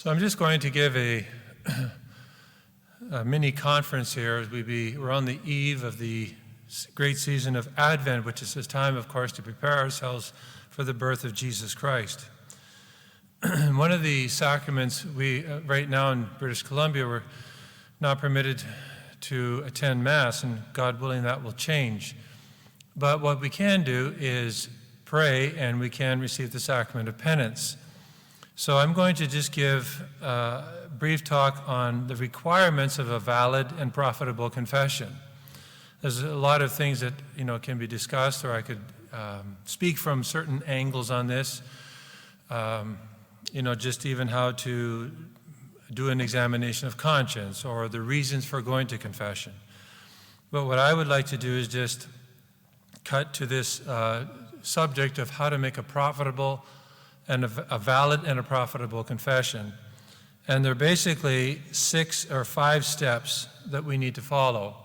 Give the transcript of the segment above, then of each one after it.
So I'm just going to give a mini conference here as we're on the eve of the great season of Advent, which is a time, of course, to prepare ourselves for the birth of Jesus Christ. One of the sacraments right now in British Columbia, we're not permitted to attend Mass, and God willing, that will change. But what we can do is pray, and we can receive the Sacrament of Penance. So I'm going to just give a brief talk on the requirements of a valid and profitable confession. There's a lot of things that can be discussed, or I could speak from certain angles on this. Just even how to do an examination of conscience, or the reasons for going to confession. But what I would like to do is just cut to this subject of how to make a profitable and a valid and a profitable confession. And there are basically 6 or 5 steps that we need to follow.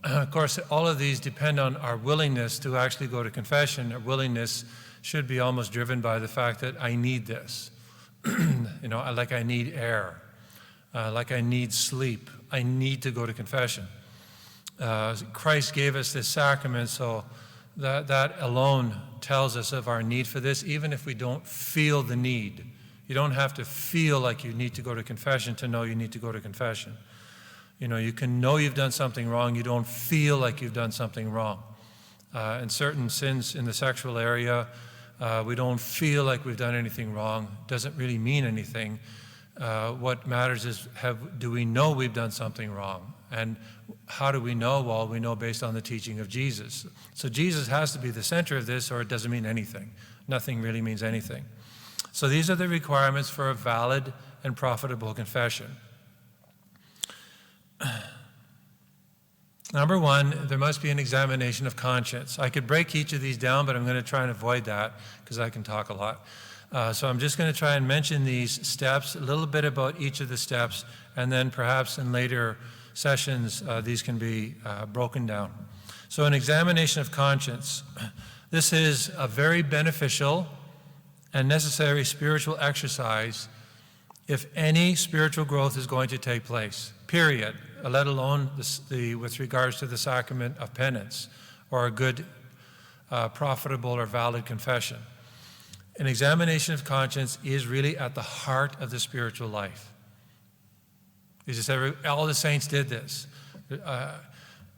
Of course, all of these depend on our willingness to actually go to confession. Our willingness should be almost driven by the fact that I need this. Like I need air, like I need sleep. I need to go to confession. Christ gave us this sacrament, so that alone tells us of our need for this, even if we don't feel the need. You don't have to feel like you need to go to confession to know you need to go to confession. You can know you've done something wrong. You don't feel like you've done something wrong. In certain sins in the sexual area, we don't feel like we've done anything wrong. Doesn't really mean anything. What matters is, do we know we've done something wrong? And how do we know? Well, we know based on the teaching of Jesus. So Jesus has to be the center of this, or it doesn't mean anything. Nothing really means anything. So these are the requirements for a valid and profitable confession. Number 1, there must be an examination of conscience. I could break each of these down, but I'm going to try and avoid that because I can talk a lot. So I'm just going to try and mention these steps, a little bit about each of the steps, and then perhaps in later sessions these can be broken down. So an examination of conscience. This is a very beneficial and necessary spiritual exercise if any spiritual growth is going to take place, period, let alone with regards to the Sacrament of Penance or a good, profitable or valid confession. An examination of conscience is really at the heart of the spiritual life. All the saints did this,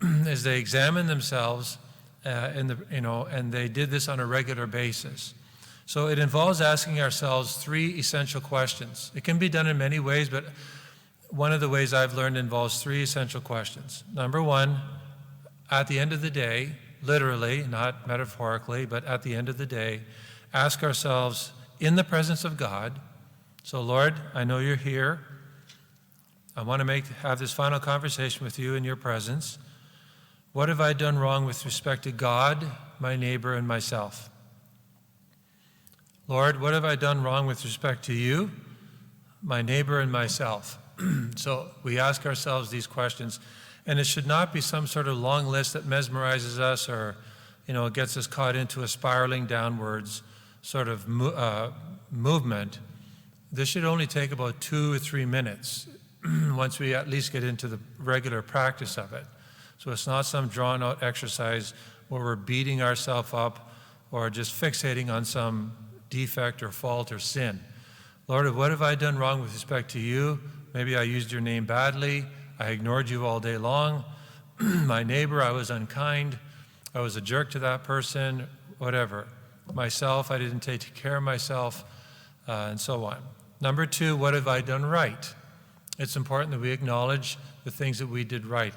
as they examined themselves, and they did this on a regular basis. So it involves asking ourselves 3 essential questions. It can be done in many ways, but one of the ways I've learned involves 3 essential questions. Number 1, at the end of the day, literally, not metaphorically, but at the end of the day, ask ourselves in the presence of God, so Lord, I know you're here. I want to have this final conversation with you in your presence. What have I done wrong with respect to God, my neighbor, and myself? Lord, what have I done wrong with respect to you, my neighbor, and myself? So we ask ourselves these questions, and it should not be some sort of long list that mesmerizes us or, gets us caught into a spiraling downwards sort of movement. This should only take about 2 or 3 minutes once we at least get into the regular practice of it. So it's not some drawn-out exercise where we're beating ourselves up or just fixating on some defect or fault or sin. Lord, what have I done wrong with respect to you? Maybe I used your name badly. I ignored you all day long. My neighbor, I was unkind. I was a jerk to that person, whatever. Myself, I didn't take care of myself, and so on. Number 2, what have I done right? It's important that we acknowledge the things that we did right.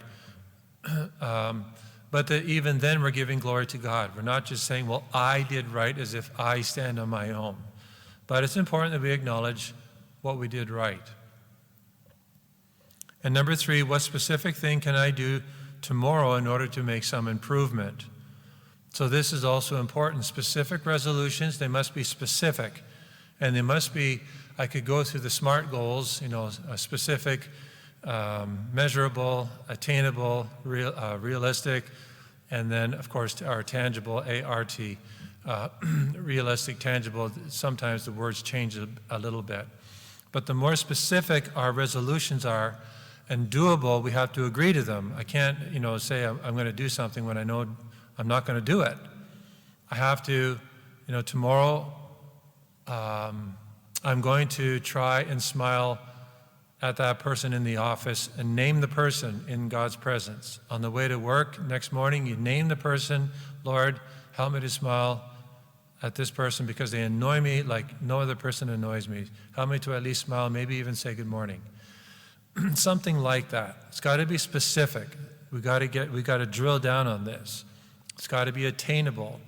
But that even then we're giving glory to God. We're not just saying, well, I did right as if I stand on my own. But it's important that we acknowledge what we did right. And number 3, what specific thing can I do tomorrow in order to make some improvement? So this is also important. Specific resolutions, they must be specific. And they must be, I could go through the SMART goals, a specific, measurable, attainable, realistic, and then, of course, our tangible, ART, realistic, tangible. Sometimes the words change a little bit. But the more specific our resolutions are and doable, we have to agree to them. I can't, say I'm going to do something when I know I'm not going to do it. I have to, tomorrow I'm going to try and smile at that person in the office and name the person in God's presence. On the way to work next morning, you name the person, Lord, help me to smile at this person because they annoy me like no other person annoys me. Help me to at least smile, maybe even say good morning. Something like that. It's got to be specific. We got to drill down on this. It's got to be attainable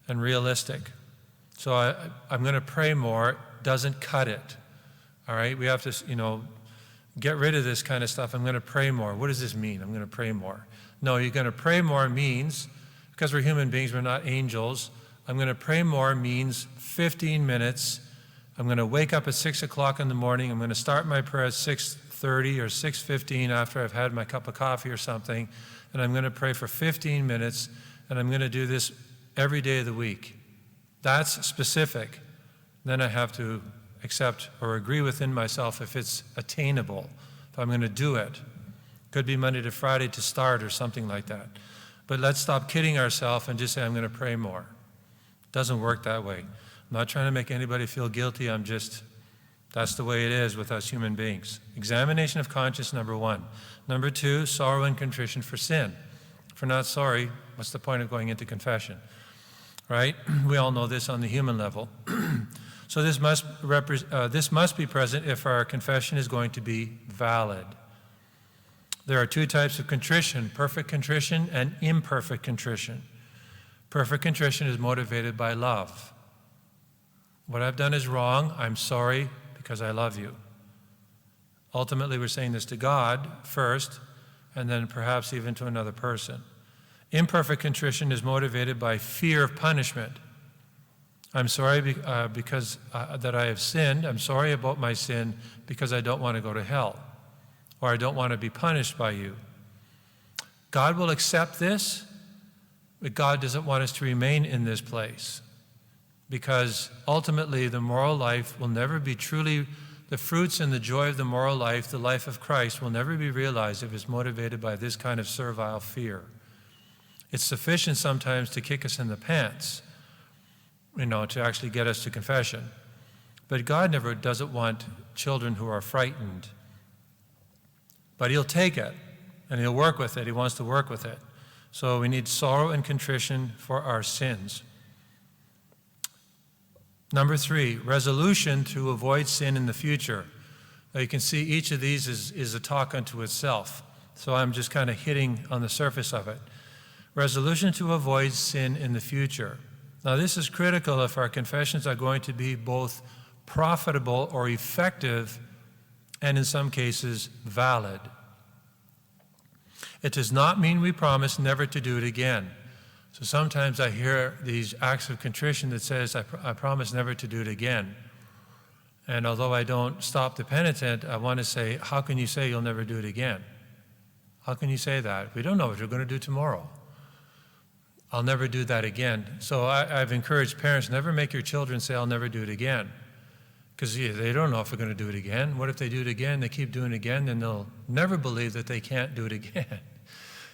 and realistic. So I'm going to pray more doesn't cut it. All right? We have to, get rid of this kind of stuff. I'm going to pray more. What does this mean? I'm going to pray more. No, you're going to pray more means, because we're human beings, we're not angels, I'm going to pray more means 15 minutes. I'm going to wake up at 6 o'clock in the morning. I'm going to start my prayer at 6:30 or 6:15 after I've had my cup of coffee or something. And I'm going to pray for 15 minutes. And I'm going to do this every day of the week. That's specific. Then I have to accept or agree within myself if it's attainable, if I'm going to do it. Could be Monday to Friday to start or something like that. But let's stop kidding ourselves and just say, I'm going to pray more. It doesn't work that way. I'm not trying to make anybody feel guilty. That's the way it is with us human beings. Examination of conscience, number 1. Number 2, sorrow and contrition for sin. If we're not sorry, what's the point of going into confession? Right? We all know this on the human level. So this must be present if our confession is going to be valid. There are 2 types of contrition, perfect contrition and imperfect contrition. Perfect contrition is motivated by love. What I've done is wrong. I'm sorry because I love you. Ultimately, we're saying this to God first, and then perhaps even to another person. Imperfect contrition is motivated by fear of punishment. I'm sorry because that I have sinned. I'm sorry about my sin because I don't want to go to hell, or I don't want to be punished by you. God will accept this, but God doesn't want us to remain in this place, because ultimately the moral life will never be truly, the fruits and the joy of the moral life, the life of Christ, will never be realized if it's motivated by this kind of servile fear. It's sufficient sometimes to kick us in the pants, to actually get us to confession. But God never doesn't want children who are frightened. But He'll take it, and He'll work with it. He wants to work with it. So we need sorrow and contrition for our sins. Number 3, resolution to avoid sin in the future. Now you can see each of these is a talk unto itself. So I'm just kind of hitting on the surface of it. Resolution to avoid sin in the future. Now this is critical if our confessions are going to be both profitable or effective, and in some cases valid. It does not mean we promise never to do it again. So sometimes I hear these acts of contrition that says, I promise never to do it again. And although I don't stop the penitent, I want to say, how can you say you'll never do it again? How can you say that? We don't know what you're going to do tomorrow. I'll never do that again. So I've encouraged parents, never make your children say, I'll never do it again. Because they don't know if they're going to do it again. What if they do it again, they keep doing it again, then they'll never believe that they can't do it again.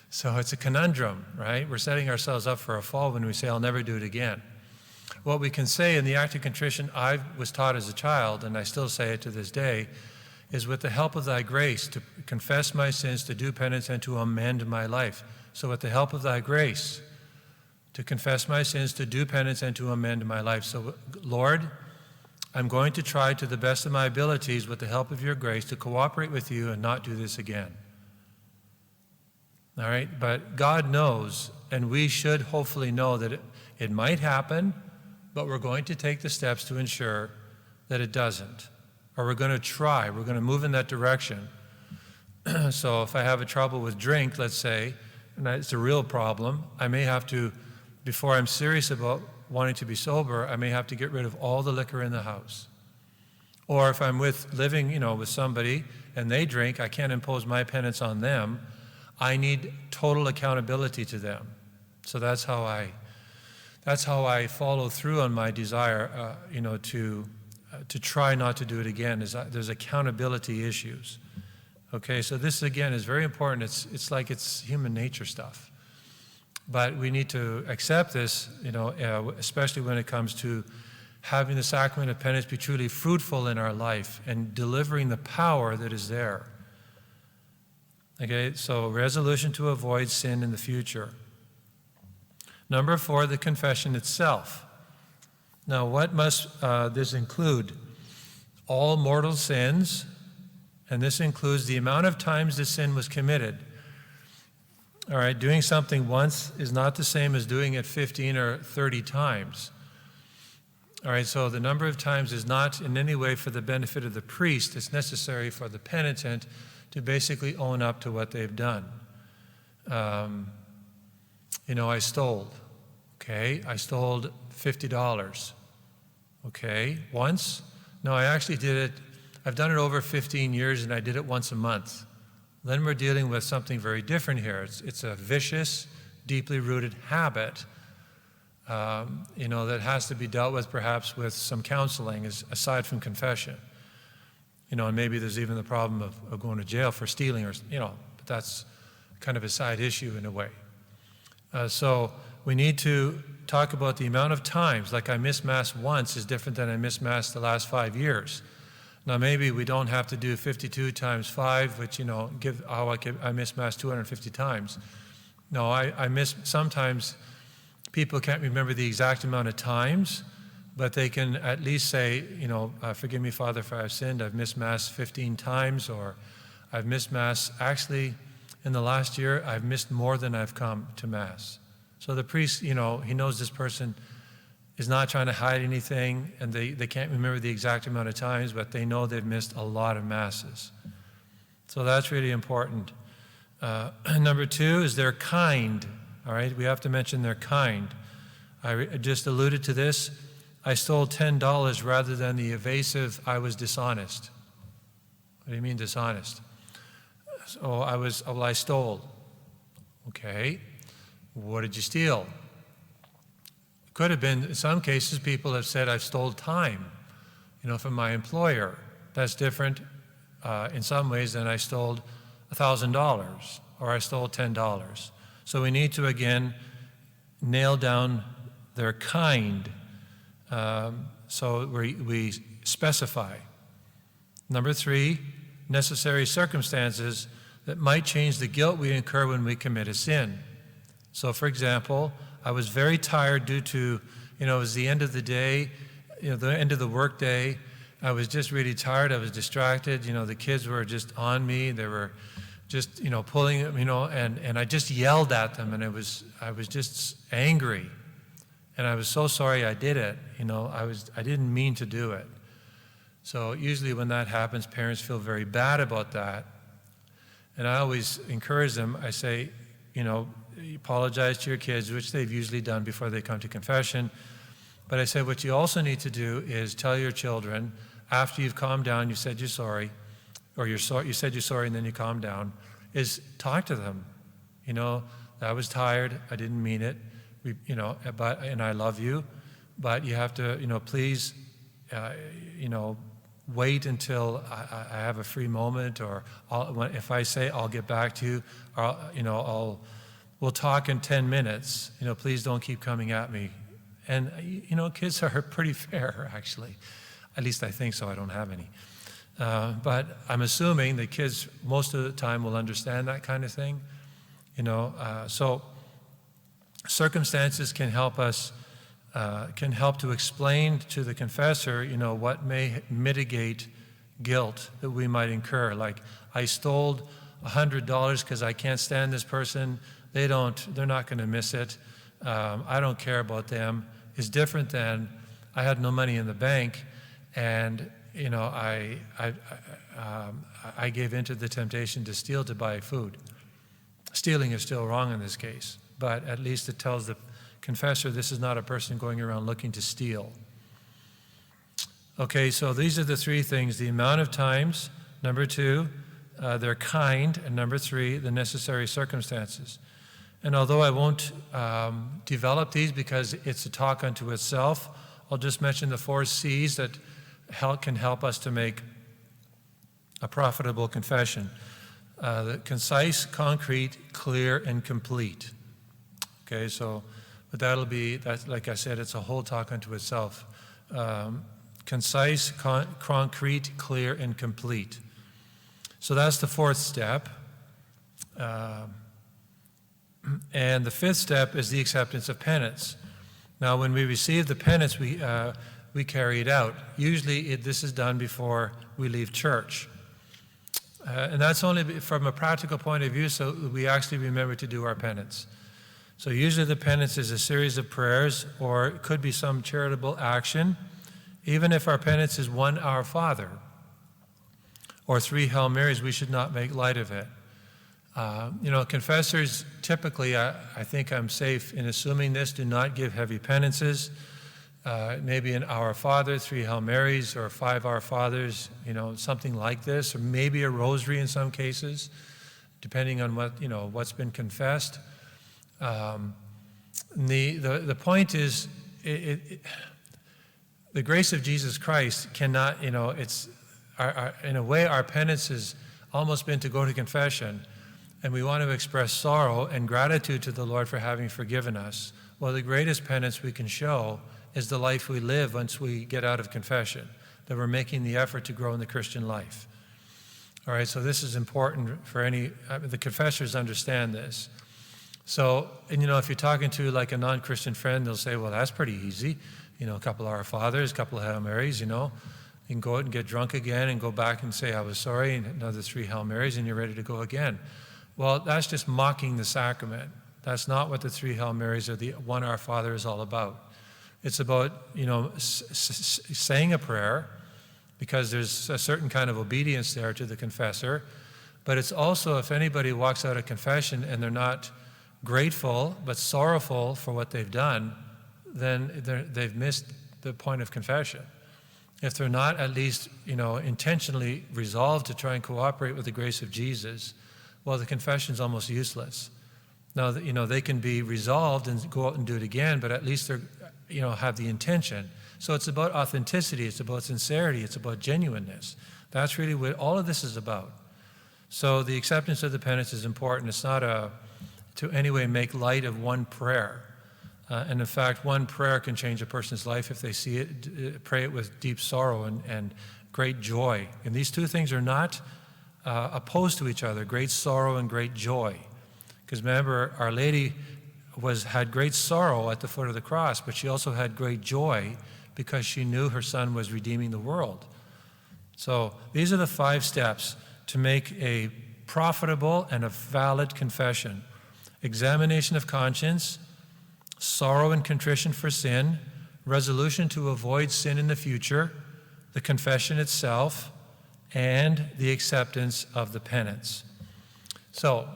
So it's a conundrum, right? We're setting ourselves up for a fall when we say, I'll never do it again. What we can say in the act of contrition I was taught as a child, and I still say it to this day, is with the help of thy grace to confess my sins, to do penance, and to amend my life. So with the help of thy grace, to confess my sins, to do penance, and to amend my life. So, Lord, I'm going to try to the best of my abilities with the help of your grace to cooperate with you and not do this again. All right? But God knows, and we should hopefully know that it might happen, but we're going to take the steps to ensure that it doesn't. Or we're going to try. We're going to move in that direction. So if I have a trouble with drink, let's say, and it's a real problem, I may have to, before I'm serious about wanting to be sober, I may have to get rid of all the liquor in the house. Or if I'm living, with somebody and they drink, I can't impose my penance on them. I need total accountability to them. So that's how I follow through on my desire, to to try not to do it again. There's accountability issues. Okay, so this again is very important. It's like it's human nature stuff. But we need to accept this, especially when it comes to having the sacrament of penance be truly fruitful in our life and delivering the power that is there. Okay, so resolution to avoid sin in the future. Number 4, the confession itself. Now, what must this include? All mortal sins, and this includes the amount of times the sin was committed. All right, doing something once is not the same as doing it 15 or 30 times. All right, so the number of times is not in any way for the benefit of the priest. It's necessary for the penitent to basically own up to what they've done. I stole. Okay, I stole $50. Okay, once? No, I actually did it. I've done it over 15 years, and I did it once a month. Then we're dealing with something very different here. It's a vicious, deeply rooted habit, that has to be dealt with perhaps with some counseling aside from confession. And maybe there's even the problem of going to jail for stealing but that's kind of a side issue in a way. So we need to talk about the amount of times, like I missed Mass once is different than I missed Mass the last 5 years. Now maybe we don't have to do 52 times 5, which, I missed Mass 250 times. No, I miss, sometimes people can't remember the exact amount of times, but they can at least say, forgive me, Father, for I've sinned. I've missed Mass 15 times, or I've missed Mass. Actually, in the last year, I've missed more than I've come to Mass. So the priest, he knows this person is not trying to hide anything, and they can't remember the exact amount of times, but they know they've missed a lot of Masses. So that's really important. Number 2 is they're kind. All right, we have to mention they're kind. I just alluded to this. I stole $10 rather than the evasive, I was dishonest. What do you mean dishonest? So I stole. Okay, what did you steal? Could have been, in some cases, people have said, I've stole time, from my employer. That's different in some ways than I stole $1,000 or I stole $10. So we need to, again, nail down their kind. So we specify. Number 3, necessary circumstances that might change the guilt we incur when we commit a sin. So, for example, I was very tired due to, it was the end of the day, the end of the work day. I was just really tired. I was distracted. The kids were just on me. They were just, pulling, and I just yelled at them, and I was just angry. And I was so sorry I did it. I didn't mean to do it. So usually when that happens, parents feel very bad about that. And I always encourage them. I say, apologize to your kids, which they've usually done before they come to confession. But I said, what you also need to do is tell your children, after you've calmed down, you said you're sorry, or you said you're sorry and then you calmed down, is talk to them. I was tired, I didn't mean it, and I love you, but you have to, please, wait until I have a free moment, or if I say I'll get back to you, or, we'll talk in 10 minutes, please don't keep coming at me. And, kids are pretty fair, actually. At least I think so, I don't have any. But I'm assuming that kids most of the time will understand that kind of thing. So circumstances can help us, can help to explain to the confessor, what may mitigate guilt that we might incur. Like, I stole $100 because I can't stand this person. They're not going to miss it. I don't care about them. Is different than I had no money in the bank, and I gave into the temptation to steal to buy food. Stealing is still wrong in this case, but at least it tells the confessor this is not a person going around looking to steal. Okay, so these are the 3 things: the amount of times, number 2, they're kind, and number 3, the necessary circumstances. And although I won't develop these because it's a talk unto itself, I'll just mention the 4 C's that can help us to make a profitable confession. The concise, concrete, clear, and complete. Okay, so, but that's, like I said, it's a whole talk unto itself. Concise, concrete, clear, and complete. So that's the fourth step. And the fifth step is the acceptance of penance. Now, when we receive the penance, we carry it out. Usually, this is done before we leave church. And that's only from a practical point of view, so we actually remember to do our penance. So usually the penance is a series of prayers, or it could be some charitable action. Even if our penance is one Our Father or 3 Hail Marys, we should not make light of it. Confessors typically, I think I'm safe in assuming this, do not give heavy penances. Maybe an Our Father, 3 Hail Marys, or 5 Our Fathers, something like this, or maybe a rosary in some cases, depending on what's been confessed. The point is, the grace of Jesus Christ cannot, in a way, our penance has almost been to go to confession, and we want to express sorrow and gratitude to the Lord for having forgiven us. Well, the greatest penance we can show is the life we live once we get out of confession, that we're making the effort to grow in the Christian life. All right, so this is important for the confessors understand this. So, and if you're talking to like a non-Christian friend, they'll say, well, that's pretty easy. A couple of Our Fathers, a couple of Hail Marys, you can go out and get drunk again and go back and say, I was sorry, and another 3 Hail Marys, and you're ready to go again. Well, that's just mocking the sacrament. That's not what the 3 Hail Marys or the 1 Our Father is all about. It's about, saying a prayer, because there's a certain kind of obedience there to the confessor. But it's also, if anybody walks out of confession and they're not grateful but sorrowful for what they've done, then they've missed the point of confession. If they're not at least, intentionally resolved to try and cooperate with the grace of Jesus, well, the confession's almost useless. Now, they can be resolved and go out and do it again, but at least they're, have the intention. So it's about authenticity, it's about sincerity, it's about genuineness. That's really what all of this is about. So the acceptance of the penance is important. It's not to any way make light of one prayer. And in fact, one prayer can change a person's life if they see it, pray it with deep sorrow and great joy. And these two things are not opposed to each other, great sorrow and great joy. Because remember, Our Lady had great sorrow at the foot of the cross, but she also had great joy because she knew her Son was redeeming the world. So these are the 5 steps to make a profitable and a valid confession. Examination of conscience, sorrow and contrition for sin, resolution to avoid sin in the future, the confession itself, and the acceptance of the penance. So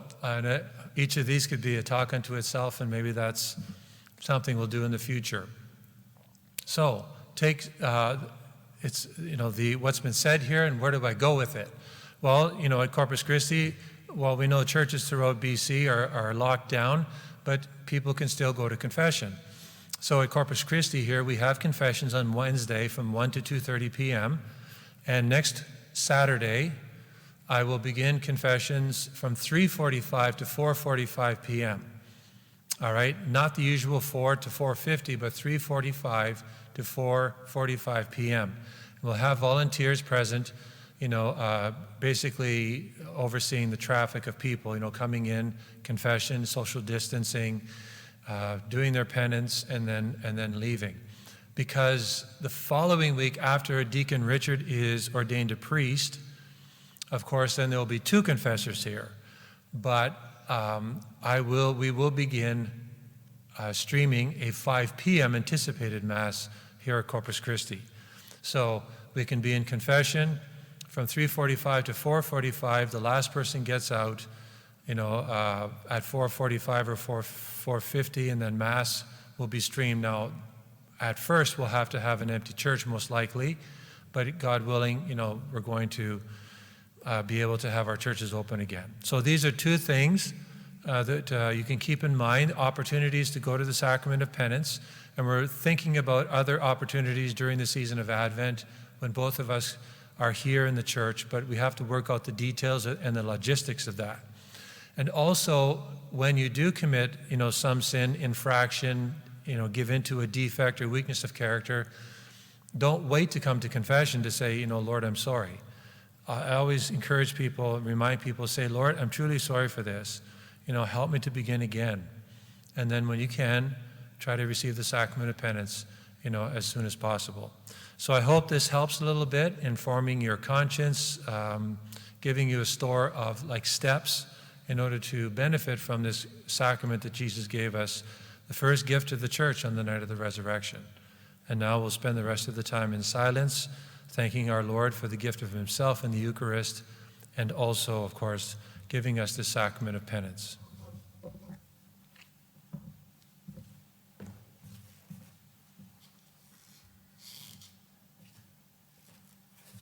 each of these could be a talk unto itself, and maybe that's something we'll do in the future. So take what's been said here, and where do I go with it? Well, at Corpus Christi, we know churches throughout BC are locked down, but people can still go to confession. So at Corpus Christi here, we have confessions on Wednesday from 1 to 2:30 p.m. And next Saturday, I will begin confessions from 3:45 to 4:45 p.m. All right, not the usual 4 to 4:50, but 3:45 to 4:45 p.m. We'll have volunteers present, basically overseeing the traffic of people, coming in, confession, social distancing, doing their penance, and then leaving. Because the following week, after Deacon Richard is ordained a priest, of course, then there will be 2 confessors here. But we will begin streaming a 5 p.m. anticipated Mass here at Corpus Christi. So we can be in confession from 3:45 to 4:45. The last person gets out, at 4:45 or 4:50, and then Mass will be streamed. Now, at first, we'll have to have an empty church, most likely, but God willing, we're going to be able to have our churches open again. So these are 2 things that you can keep in mind, opportunities to go to the Sacrament of Penance, and we're thinking about other opportunities during the season of Advent when both of us are here in the church, but we have to work out the details and the logistics of that. And also, when you do commit, some sin, infraction, give into a defect or weakness of character, don't wait to come to confession to say, Lord, I'm sorry. I always encourage people, remind people, say, Lord, I'm truly sorry for this. Help me to begin again. And then when you can, try to receive the Sacrament of Penance, as soon as possible. So I hope this helps a little bit in forming your conscience, giving you a store of steps in order to benefit from this sacrament that Jesus gave us, the first gift of the church on the night of the resurrection. And now we'll spend the rest of the time in silence, thanking our Lord for the gift of himself in the Eucharist, and also, of course, giving us the Sacrament of Penance.